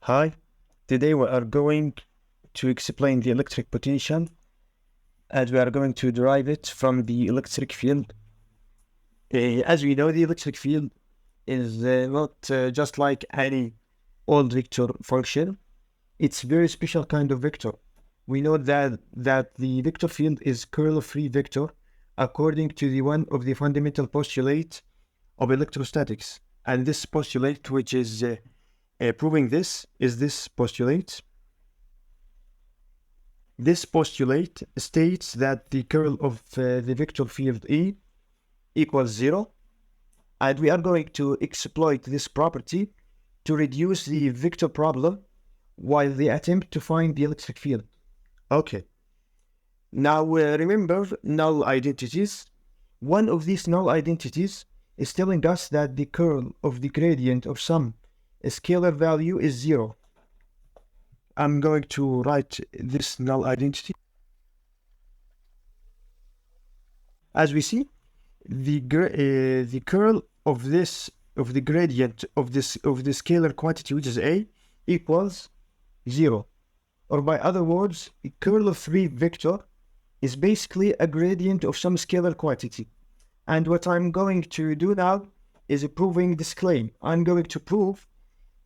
Hi, today we are going to explain the electric potential and we are going to derive it from the electric field. As we know, the electric field is not just like any old vector function. It's a very special kind of vector. We know that the vector field is curl-free vector according to the one of the fundamental postulates of electrostatics. And this postulate, which is proving this, is this postulate. This postulate states that the curl of the vector field E equals 0, and we are going to exploit this property to reduce the vector problem while they attempt to find the electric field. Okay. Now remember null identities. One of these null identities is telling us that the curl of the gradient of some scalar value is 0. I'm going to write this null identity. As we see, the curl of the gradient of the scalar quantity, which is A, equals 0. Or by other words, the curl of free vector is basically a gradient of some scalar quantity. And what I'm going to do now is proving this claim. I'm going to prove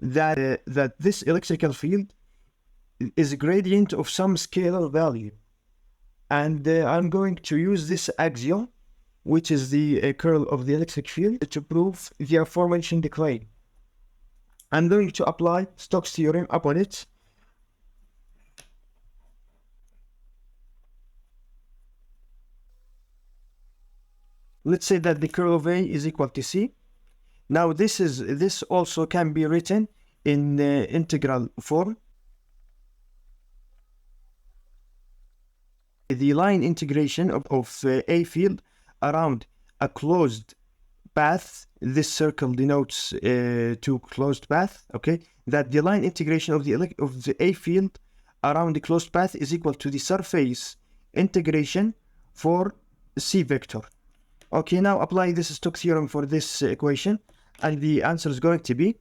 that that this electrical field is a gradient of some scalar value. And I'm going to use this axiom, which is the curl of the electric field, to prove the aforementioned claim. I'm going to apply Stokes' theorem upon it. Let's say that the curl of A is equal to C. Now this also can be written in integral form. The line integration of A field around a closed path. This circle denotes to closed path. Okay, that the line integration of the A field around the closed path is equal to the surface integration for C vector. Okay, now apply this Stokes theorem for this equation, and the answer is going to be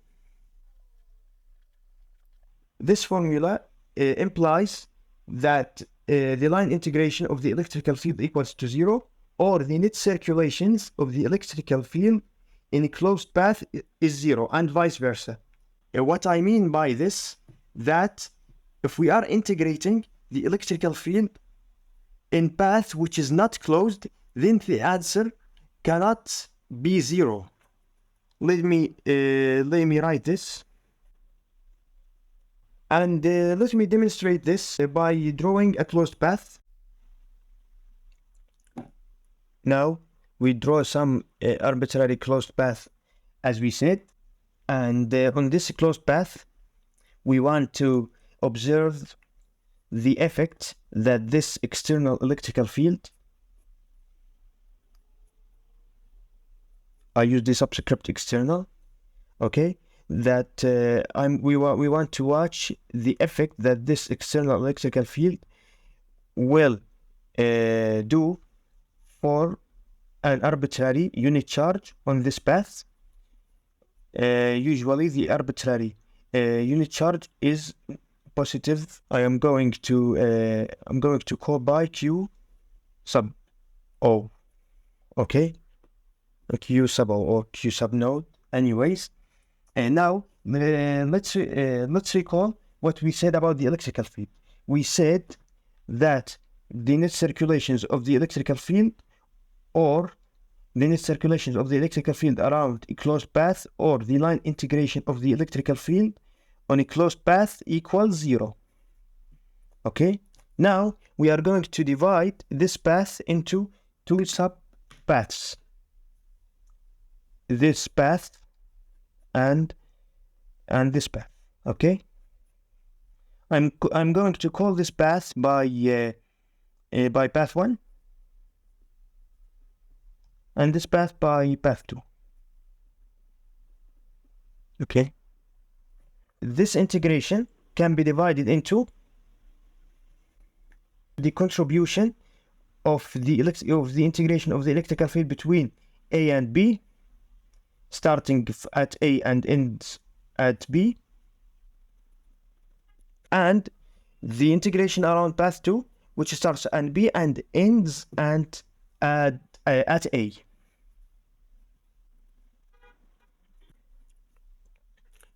this formula implies that the line integration of the electrical field equals to 0, or the net circulations of the electrical field in a closed path is 0, and vice versa. What I mean by this, that if we are integrating the electrical field in path which is not closed, then the answer cannot be 0. Let me write this. And let me demonstrate this by drawing a closed path. Now we draw some arbitrary closed path, as we said, and on this closed path we want to observe the effect that this external electrical field, I use the subscript external, okay, that we want to watch the effect that this external electrical field will do for an arbitrary unit charge on this path. Usually the arbitrary unit charge is positive. I'm going to call by Q sub O. Okay, Q sub O or Q sub node. Anyways, and now let's recall what we said about the electrical field. We said that the net circulations of the electrical field, or the net circulations of the electrical field around a closed path, or the line integration of the electrical field on a closed path equals 0. Okay, now we are going to divide this path into two sub-paths. This path and this path. Okay, I'm going to call this path by path 1, and this path by path 2. Okay, this integration can be divided into the contribution of the integration of the electrical field between A and B, starting at A and ends at B, and the integration around path 2, which starts at B and ends at A.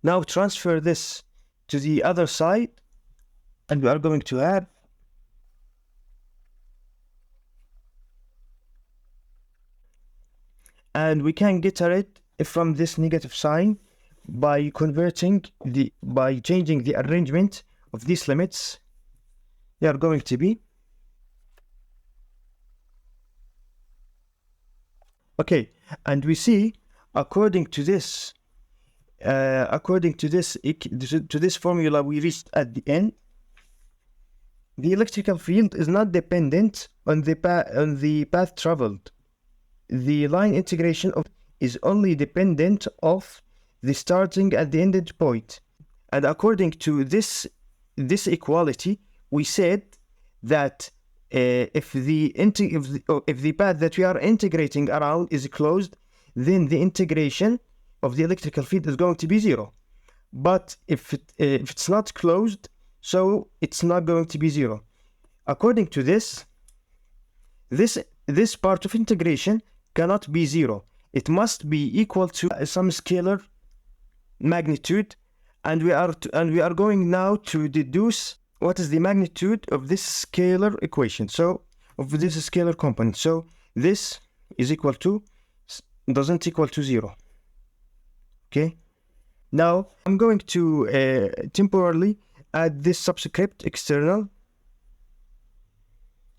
Now transfer this to the other side, and we are going to have and we can get it from this negative sign by by changing the arrangement of these limits. They are going to be okay, and we see according to this formula we reached at the end, the electrical field is not dependent on the path traveled. The line integration is only dependent of the starting at the ended point. And according to this equality, we said that if the path that we are integrating around is closed, then the integration of the electrical field is going to be 0. But if it's not closed, so it's not going to be 0. According to this part of integration cannot be 0. It must be equal to some scalar magnitude, and we are going now to deduce what is the magnitude of this scalar equation. So of this scalar component. So this is equal to doesn't equal to 0. Okay. Now I'm going to temporarily add this subscript external.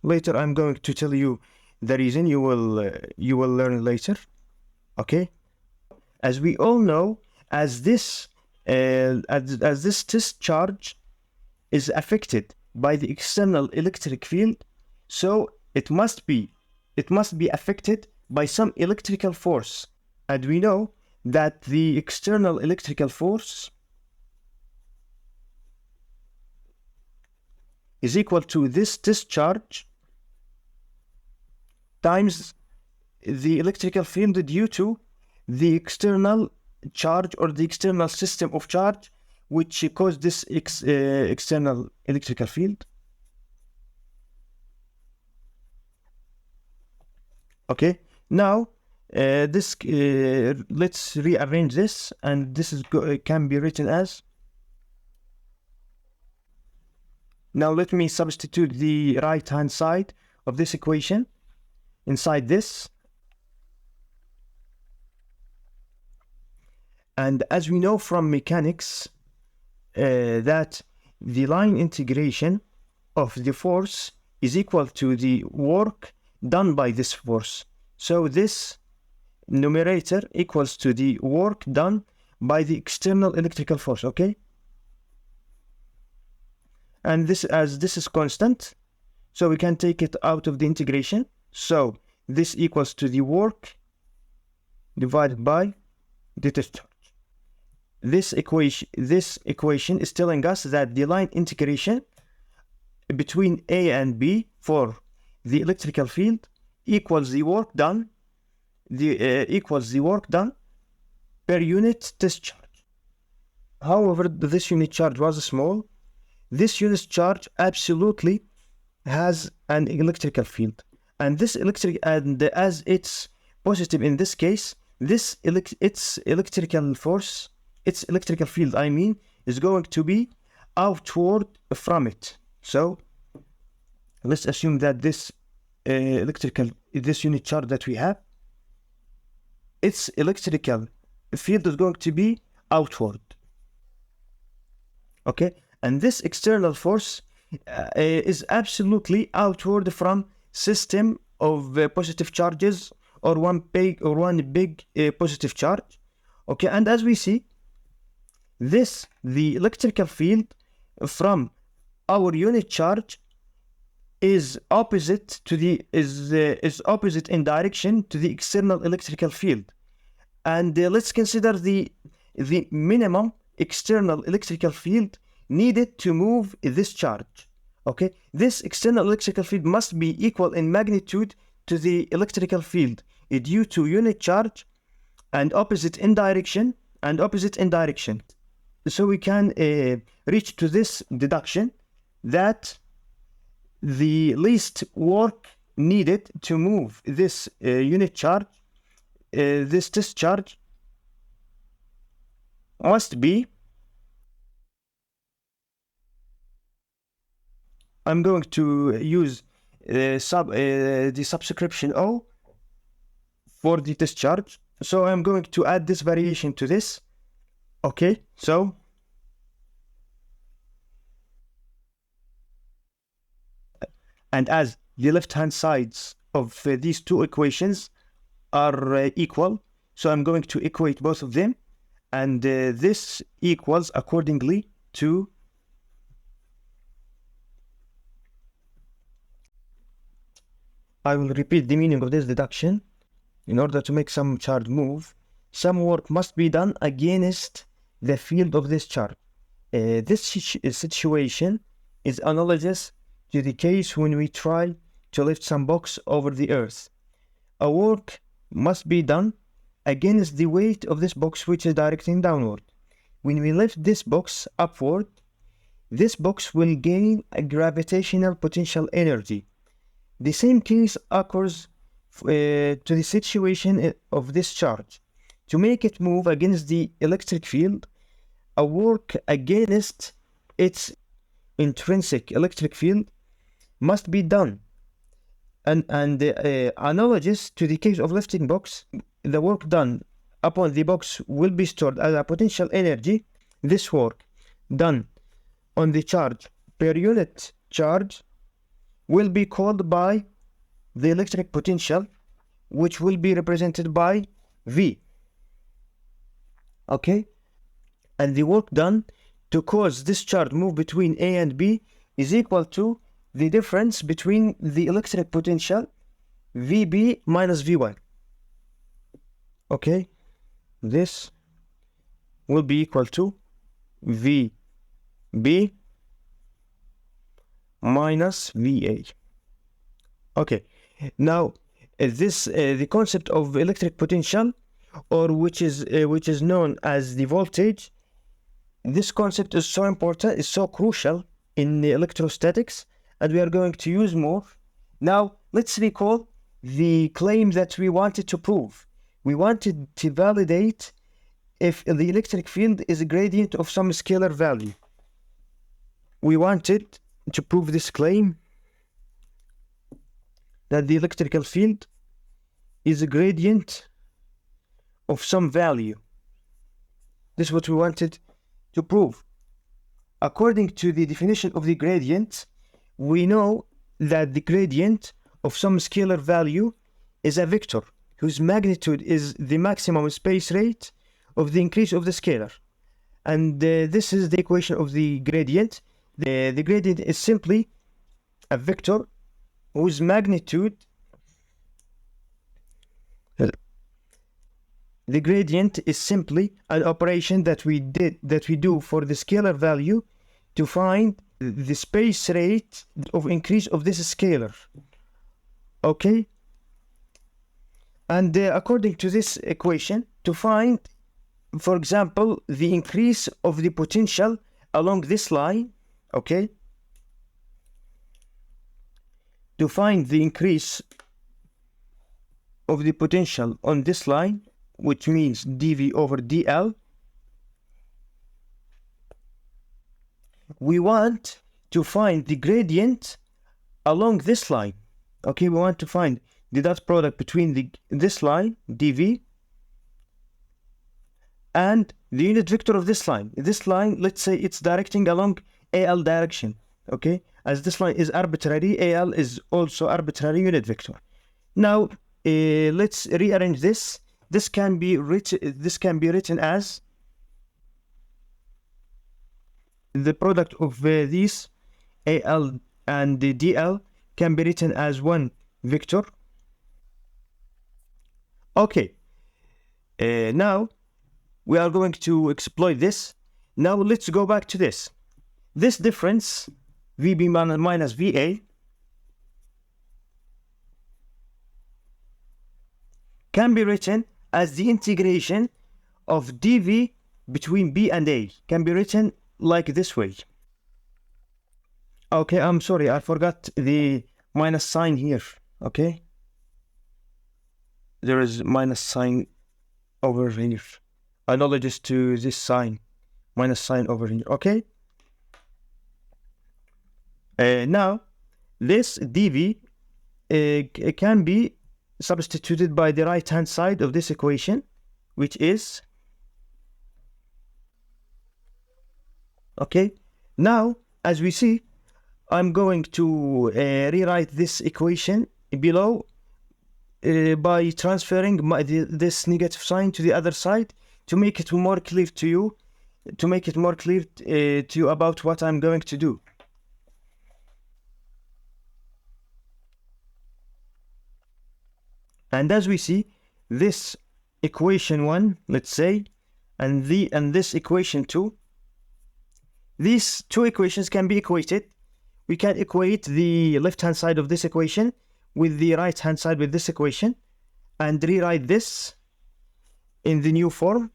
Later I'm going to tell you the reason. You will learn later. Okay. As we all know, as this test charge is affected by the external electric field, so it must be affected by some electrical force, and we know that the external electrical force is equal to this test charge times the electrical field due to the external charge or the external system of charge which caused this external electrical field. Okay, now let's rearrange this, and this can be written as. Now let me substitute the right hand side of this equation inside this. And as we know from mechanics, that the line integration of the force is equal to the work done by this force. So this numerator equals to the work done by the external electrical force, okay? And this, as this is constant, so we can take it out of the integration. So this equals to the work divided by the test charge. This equation is telling us that the line integration between A and B for the electrical field equals the work done per unit test charge. However, this unit charge was small. This unit charge absolutely has an electrical field, and as it's positive in this case, its electrical field, I mean, is going to be outward from it. So let's assume that this unit charge that we have, its electrical field is going to be outward. Okay, and this external force is absolutely outward from system of positive charges, or one big positive charge. Okay, and as we see, the electrical field from our unit charge is opposite in direction to the external electrical field, and let's consider the minimum external electrical field needed to move this charge. Okay, this external electrical field must be equal in magnitude to the electrical field due to unit charge, and opposite in direction. so we can reach to this deduction that the least work needed to move this unit charge, this test charge, must be, I'm going to use the subscription O for the test charge. So I'm going to add this variation to this. Okay, so and as the left-hand sides of these two equations are equal, so I'm going to equate both of them, and this equals accordingly to I will repeat the meaning of this deduction. In order to make some charge move, some work must be done against the field of this charge. This situation is analogous to the case when we try to lift some box over the earth. A work must be done against the weight of this box, which is directing downward. When we lift this box upward, this box will gain a gravitational potential energy. The same case occurs to the situation of this charge. To make it move against the electric field, a work against its intrinsic electric field must be done. And analogous to the case of lifting box, the work done upon the box will be stored as a potential energy. This work done on the charge per unit charge will be called by the electric potential, which will be represented by V. Okay? And the work done to cause this charge move between A and B is equal to the difference between the electric potential VB minus V1. Okay? This will be equal to VB minus VA. Okay, now this the concept of electric potential, or which is known as the voltage. This concept is so important, is so crucial in electrostatics, and we are going to use more. Now let's recall the claim that we wanted to prove. We wanted to validate if the electric field is a gradient of some scalar value. We wanted to prove this claim that the electrical field is a gradient of some value. This is what we wanted to prove. According to the definition of the gradient, we know that the gradient of some scalar value is a vector whose magnitude is the maximum space rate of the increase of the scalar. And this is the equation of the gradient. The gradient is simply a vector whose magnitude, the gradient is simply an operation that we do for the scalar value to find the space rate of increase of this scalar. Okay? And according to this equation, to find, for example, the increase of the potential along this line, okay? To find the increase of the potential on this line, which means dV over dL, we want to find the gradient along this line. Okay, we want to find the dot product between this line, dV, and the unit vector of this line. This line, let's say it's directing along AL direction. Okay, as this line is arbitrary, AL is also arbitrary unit vector. Now, let's rearrange this. This can be written as the product of these AL and the DL can be written as one vector. Okay, now we are going to exploit this. Now let's go back to this. This difference, VB minus VA, can be written as the integration of dV between B and A can be written like this way. Okay, I'm sorry, I forgot the minus sign here. Okay, there is minus sign over here. Analogies to this sign, minus sign over here. Okay. Now, this dv can be substituted by the right-hand side of this equation, which is, okay, now, as we see, I'm going to rewrite this equation below by transferring this negative sign to the other side to make it more clear to you, about what I'm going to do. And as we see, this equation 1, let's say, and this equation 2, these two equations can be equated. We can equate the left-hand side of this equation with the right-hand side with this equation and rewrite this in the new form.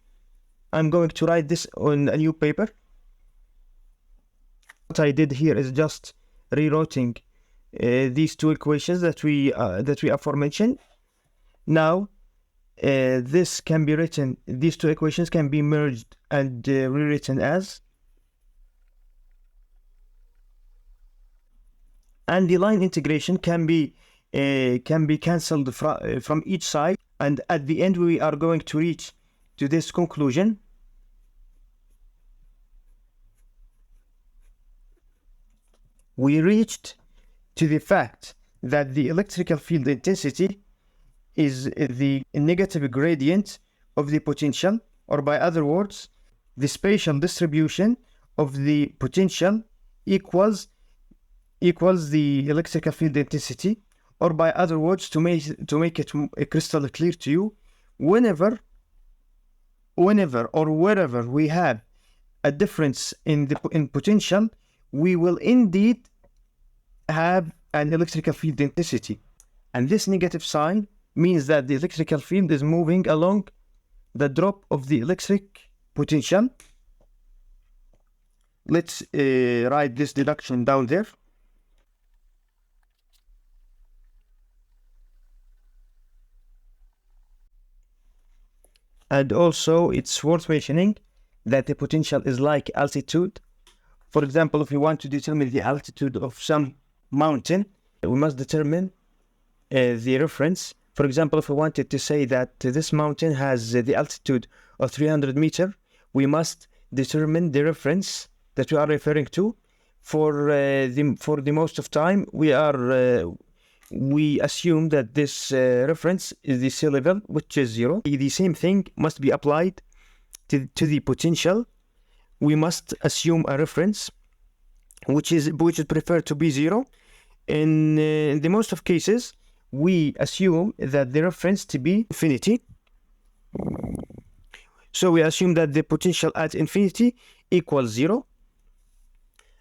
I'm going to write this on a new paper. What I did here is just rewriting these two equations that we aforementioned. Now, this can be written, these two equations can be merged and rewritten as, and the line integration can be cancelled from each side, and at the end we are going to reach to this conclusion. We reached to the fact that the electrical field intensity is the negative gradient of the potential, or by other words, the spatial distribution of the potential equals the electrical field intensity, or by other words, to make it crystal clear to you, whenever or wherever we have a difference in potential, we will indeed have an electrical field intensity. And this negative sign means that the electrical field is moving along the drop of the electric potential. Let's write this deduction down there. And also, it's worth mentioning that the potential is like altitude. For example, if we want to determine the altitude of some mountain, we must determine the reference. For example, if we wanted to say that this mountain has the altitude of 300 meters, we must determine the reference that we are referring to. For the most of time, we assume that this reference is the sea level, which is 0. The same thing must be applied to the potential. We must assume a reference which is preferred to be 0. In the most of cases, we assume that the reference to be infinity. So we assume that the potential at infinity equals 0.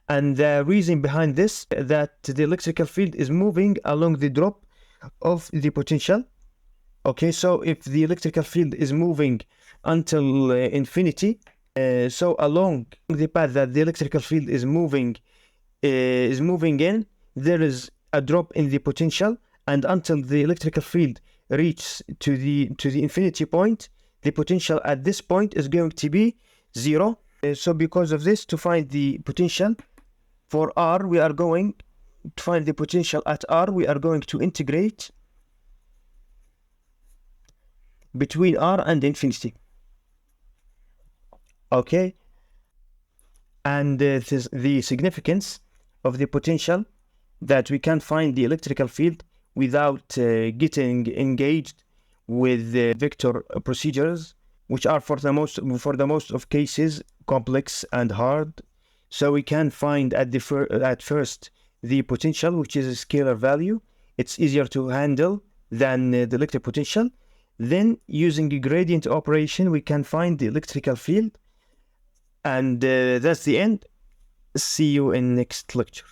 And the reason behind this, that the electrical field is moving along the drop of the potential. Okay, so if the electrical field is moving until infinity, so along the path that the electrical field is moving in, there is a drop in the potential, and until the electrical field reaches to the infinity point, the potential at this point is going to be 0. So because of this, to find the potential for R, we are going to find the potential at R, we are going to integrate between R and infinity. Okay, and the significance of the potential, that we can find the electrical field without getting engaged with vector procedures, which are for the most of cases complex and hard. So we can find at first the potential, which is a scalar value. It's easier to handle than the electric potential. Then, using a gradient operation, we can find the electrical field. And that's the end. See you in next lecture.